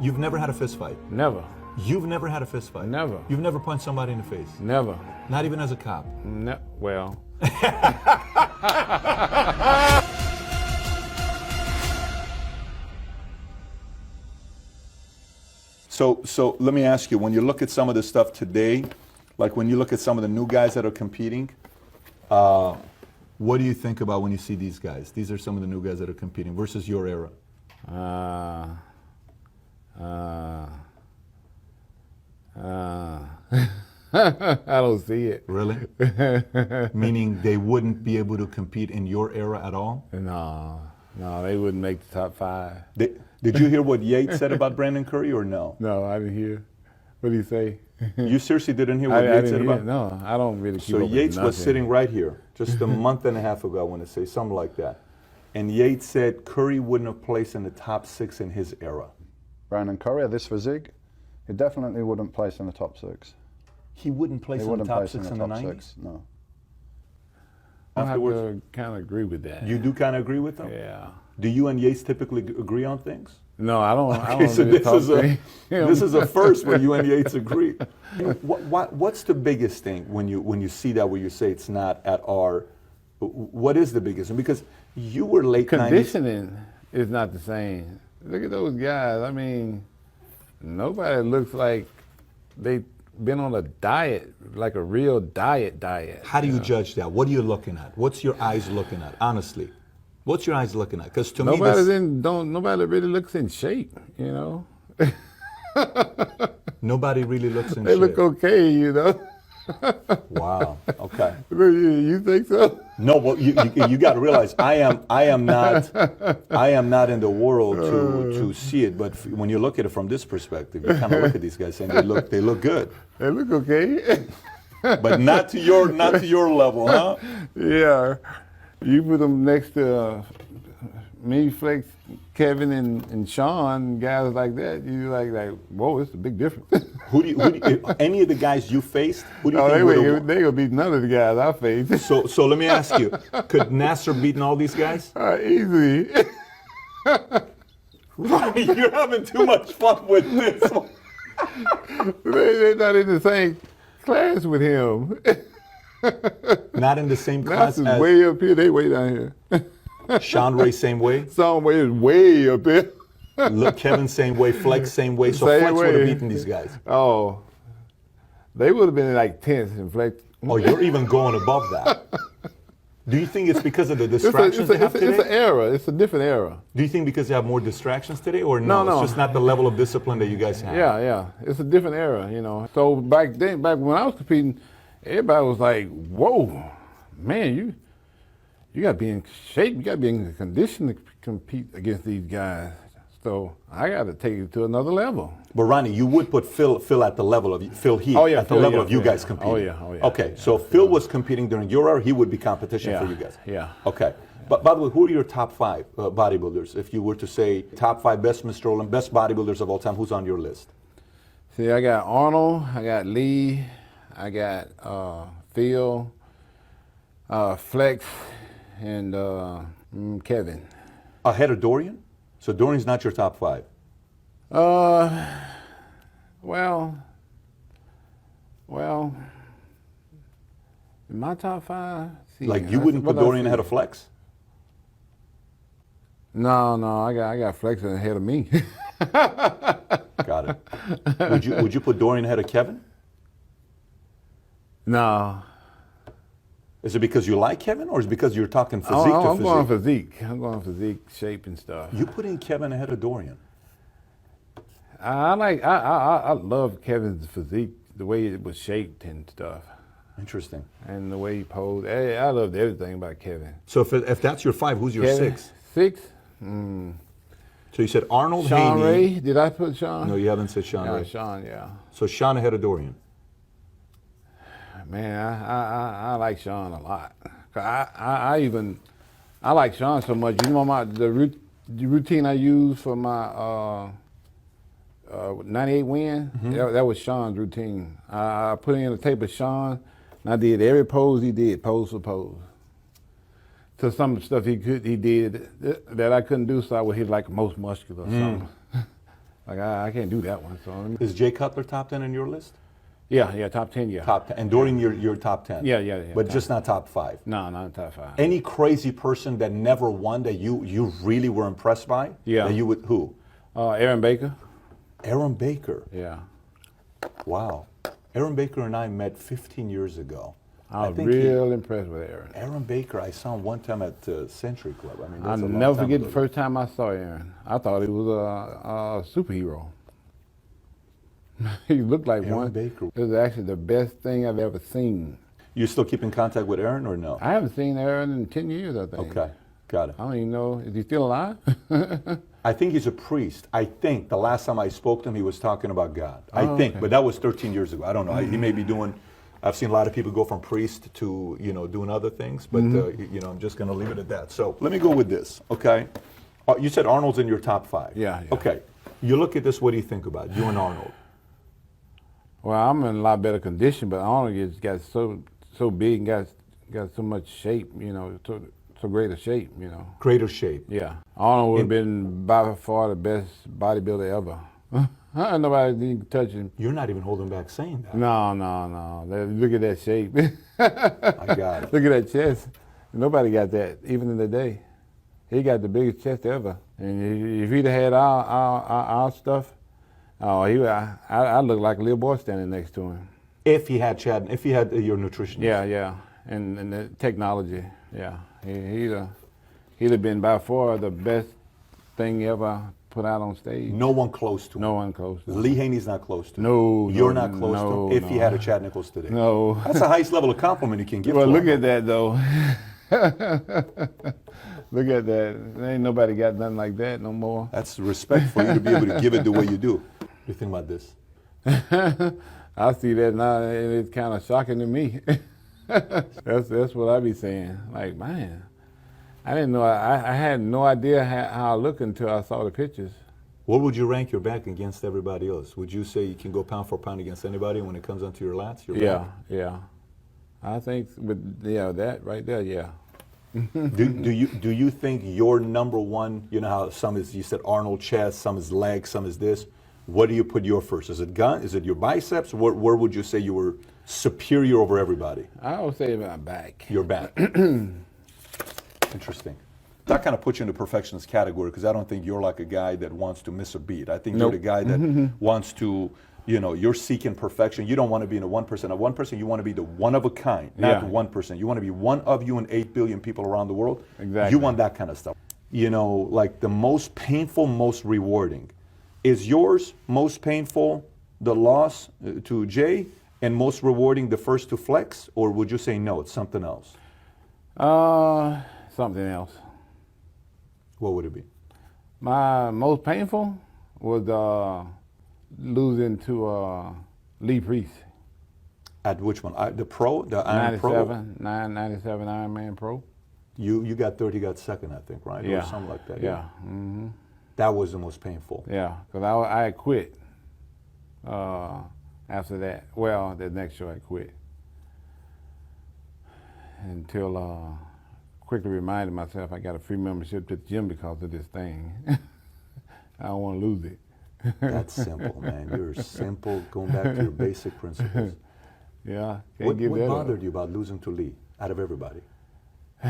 You've never had a fist fight. Never. You've never had a fist fight. Never. You've never punched somebody in the face. Never. Not even as a cop. No. Well. So let me ask you, when you look at some of the stuff today, like when you look at some of the new guys that are competing, what do you think about when you see these guys? These are some of the new guys that are competing versus your era. I don't see it. Really? Meaning they wouldn't be able to compete in your era at all? No, they wouldn't make the top 5. Did you hear what Yates said about Brandon Curry or no? No, I didn't hear. What did he say? You seriously didn't hear what Yates said about it? No, I don't really keep up with Yates was nothing. sitting right here just a month and a half ago, I want to say, something like that. And Yates said Curry wouldn't have placed in the top 6 in his era. Brandon Curry, this physique, he definitely wouldn't place in the top 6. He wouldn't place in the top 6 in the 90s? No. I have to kind of agree with that. You do kind of agree with him? Yeah. Do you and Yates typically agree on things? No, I don't. Okay, I don't so really this is a first where you and Yates agree. What's the biggest thing when you see that where you say it's not at our? What is the biggest one? Because you were late 90s. Conditioning is not the same. Look at those guys. I mean, nobody looks like they've been on a diet, like a real diet. How do you judge that? What are you looking at? What's your eyes looking at? Honestly, what's your eyes looking at? Because to me, nobody really looks in shape. You know. Nobody really looks in shape. They look okay, you know. Wow. Okay. You think so? No. Well, you got to realize I am not in the world to see it. But when you look at it from this perspective, you kind of look at these guys and they look good. They look okay. But not to your level, huh? Yeah. You put them next to me, Flex, Kevin, and Sean, guys like that. You like, whoa, it's a big difference. Who do you, any of the guys you faced? Who do you think they gonna beat none of the guys I faced. So let me ask you: could Nasser beaten all these guys? Easily. Ronnie, you're having too much fun with this one. They're not in the same class with him. Not in the same class Nasser's as way up here. They way down here. Sean Ray, same way. Sean Ray is way up here. Look, Kevin, same way. Flex, same way. So Same Flex would have way. beaten these guys. Oh, they would have been like 10th and Flex. Oh, you're even going above that. Do you think it's because of the distractions they have today? It's an era. It's a different era. Do you think because they have more distractions today, or no? No. It's just not the level of discipline that you guys have. Yeah. It's a different era, you know. So back when I was competing, everybody was like, "Whoa, man, you got to be in shape. You got to be in condition to compete against these guys." So I got to take it to another level. But Ronnie, you would put Phil at the level of Phil Heath at the level of you guys competing. Oh yeah. Okay, so Phil was competing during your era. He would be competition for you guys. Yeah. Okay. But by the way, who are your top 5 bodybuilders? If you were to say top 5 best Mr. and best bodybuilders of all time, who's on your list? See, I got Arnold, I got Lee, I got Phil, Flex, and Kevin. Ahead of Dorian? So Dorian's not your top 5? Well, in my top 5. See, Like you wouldn't put Dorian ahead of Flex? No, I got Flex ahead of me. Got it. Would you put Dorian ahead of Kevin? No. Is it because you like Kevin, or is it because you're talking physique to I'm physique? going physique. I'm going physique, shape, and stuff. You putting Kevin ahead of Dorian? I love Kevin's physique, the way it was shaped and stuff. Interesting. And the way he posed. I loved everything about Kevin. So if that's your 5, who's your Kevin, 6? 6? So you said Arnold, Sean Haney. Ray? Did I put Sean? No, you haven't said Sean Ray. Sean, yeah. So Sean ahead of Dorian. Man, I like Sean a lot. I like Sean so much. You know the routine I use for my 98 win? Mm-hmm. That was Sean's routine. I put in a tape of Sean, and I did every pose he did, pose for pose. So some of the stuff he did that I couldn't do, so I was like most muscular or something. Like I can't do that one. So Is Jay Cutler top 10 on your list? yeah, top 10, yeah. Top 10. And during your top 10? Yeah. But top just not top 5? No, not top 5. Any crazy person that never won that you really were impressed by? Yeah. That you would, who? Aaron Baker. Aaron Baker. Yeah. Wow. Aaron Baker and I met 15 years ago. I was real impressed with Aaron. Aaron Baker, I saw him one time at Century Club. I mean, I'll that's a long never time forget ago. the first time I saw Aaron. I thought he was a superhero. He looked like Aaron one. Baker. It was actually the best thing I've ever seen. You still keep in contact with Aaron or no? I haven't seen Aaron in 10 years, I think. Okay, got it. I don't even know, is he still alive? I think he's a priest. I think the last time I spoke to him, he was talking about God. I Oh, think, okay. but that was 13 years ago. I don't know. He may be doing. I've seen a lot of people go from priest to doing other things, but I'm just going to leave it at that. So let me go with this. Okay, you said Arnold's in your top 5. Yeah. Okay, you look at this. What do you think about you and Arnold? Well, I'm in a lot better condition, but Arnold just got so big and got so much shape, so great a shape, Greater shape. Yeah. Arnold would have been by far the best bodybuilder ever. Nobody can touch him. You're not even holding back saying that. No. Look at that shape. I got it. Look at that chest. Nobody got that, even in the day. He got the biggest chest ever. And if he'd have had our stuff, I look like a little boy standing next to him. If he had Chad, if he had your nutritionist. Yeah. And the technology, yeah. He'd have been by far the best thing ever put out on stage. No one close to him. No one close to him. Lee Haney's not close to him. No. You're not close to no, him. If no. he had a Chad Nichols today. No. That's the highest level of compliment you can give Well, to look him. at that, though. Look at that. There ain't nobody got nothing like that no more. That's respect for you to be able to give it the way you do. What do you think about this? I see that now, and it's kind of shocking to me. That's what I be saying. Like, man, I didn't know. I had no idea how I looked until I saw the pictures. What would you rank your back against everybody else? Would you say you can go pound for pound against anybody when it comes onto your lats? Your back? Yeah. I think that right there, yeah. Do you think your number one? You know how some is, you said Arnold chest, some is legs, some is this. What do you put your first? Is it gun? Is it your biceps? Where would you say you were superior over everybody? I would say my back. Your back. Interesting. That kind of puts you in the perfectionist category because I don't think you're like a guy that wants to miss a beat. I think Nope. you're the guy that wants to, you're seeking perfection. You don't want to be in a 1%. A 1%, you want to be the one of a kind, not Yeah. 1%. You want to be one of you and 8 billion people around the world. Exactly. You want that kind of stuff. Like the most painful, most rewarding. Is yours most painful the loss to Jay and most rewarding the first to Flex? Or would you say no, it's something else? Something else. What would it be? My most painful was losing to Lee Priest. At which one? The Pro? The Iron Pro? 97 Ironman Pro. You got third, he got second, I think, right? Yeah. Or something like that. Yeah. Mm-hmm. That was the most painful. Yeah, because I had quit after that. Well, the next show I quit. Until quickly reminded myself I got a free membership to the gym because of this thing. I don't want to lose it. That's simple, man. You're simple, going back to your basic principles. Yeah, can't What give that up. bothered you about losing to Lee out of everybody? He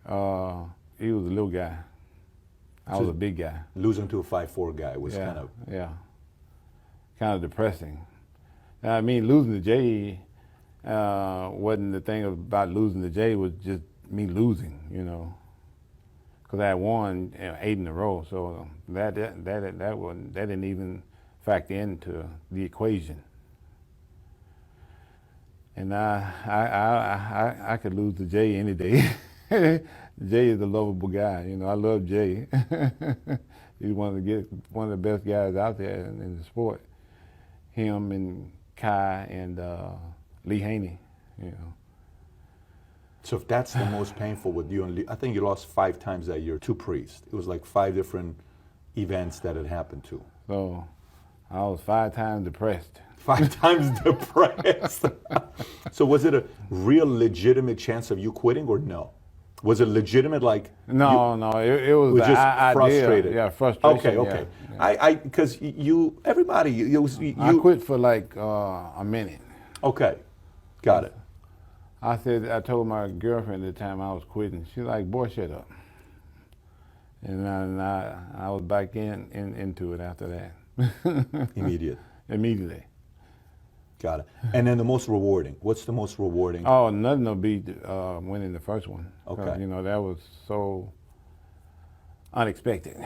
was a little guy. I was a big guy. Losing to a 5'4" guy was Yeah, kind of... kind of depressing. I mean, losing to Jay wasn't the thing about losing to Jay, was just me losing, because I had won 8 in a row, so that didn't even factor into the equation. And I could lose to Jay any day. Jay is a lovable guy, I love Jay. He's one of the best guys out there in the sport. Him and Kai and Lee Haney, So if that's the most painful with you and Lee, I think you lost 5 times that year to Priest. It was like 5 different events that it happened to. So I was 5 times depressed. 5 times depressed. So was it a real legitimate chance of you quitting or no? Was it legitimate? Like No, it was was the just idea. frustrated. Yeah, frustration. Okay, yeah, okay. yeah. Because everybody, you I quit for like a minute. Okay, got it. I told my girlfriend at the time I was quitting. She's like, boy, shut up. And I was back into it after that. Immediate. Immediately. Got it. And then the most rewarding. What's the most rewarding? Oh, nothing will beat winning the first one. 'Cause, Okay. you know, that was so unexpected.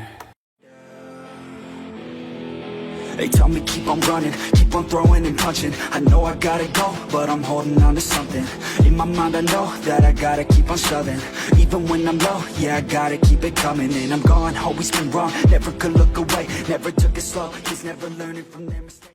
They tell me keep on running, keep on throwing and punching. I know I gotta go, but I'm holding on to something. In my mind I know that I gotta keep on shoving. Even when I'm low, yeah, I gotta keep it coming. And I'm gone, always been wrong, never could look away, never took it slow. Kids never learning from their mistakes.